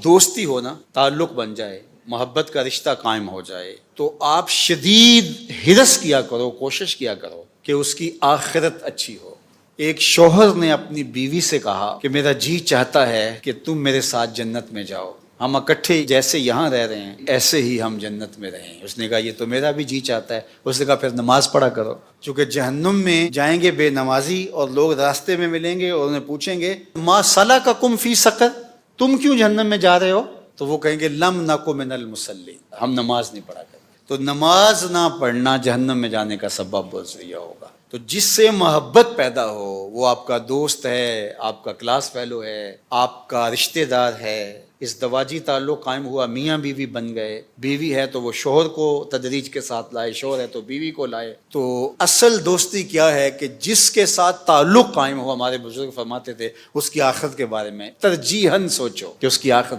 دوستی ہو نا، تعلق بن جائے، محبت کا رشتہ قائم ہو جائے، تو آپ شدید حرص کیا کرو، کوشش کیا کرو کہ اس کی آخرت اچھی ہو۔ ایک شوہر نے اپنی بیوی سے کہا کہ میرا جی چاہتا ہے کہ تم میرے ساتھ جنت میں جاؤ، ہم اکٹھے جیسے یہاں رہ رہے ہیں ایسے ہی ہم جنت میں رہیں۔ اس نے کہا یہ تو میرا بھی جی چاہتا ہے۔ اس نے کہا پھر نماز پڑھا کرو، چونکہ جہنم میں جائیں گے بے نمازی اور لوگ راستے میں ملیں گے اور انہیں پوچھیں گے ما سلککم فی سقر، تم کیوں جہنم میں جا رہے ہو؟ تو وہ کہیں گے لم نکو من المصلین، ہم نماز نہیں پڑھا کرتے۔ تو نماز نہ پڑھنا جہنم میں جانے کا سبب و ذریعہ ہوگا۔ تو جس سے محبت پیدا ہو وہ آپ کا دوست ہے، آپ کا کلاس فیلو ہے، آپ کا رشتہ دار ہے، ازدواجی تعلق قائم ہوا، میاں بیوی بن گئے، بیوی ہے تو وہ شوہر کو تدریج کے ساتھ لائے، شوہر ہے تو بیوی کو لائے۔ تو اصل دوستی کیا ہے کہ جس کے ساتھ تعلق قائم ہوا، ہمارے بزرگ فرماتے تھے اس کی آخرت کے بارے میں ترجیحاً سوچو کہ اس کی آخرت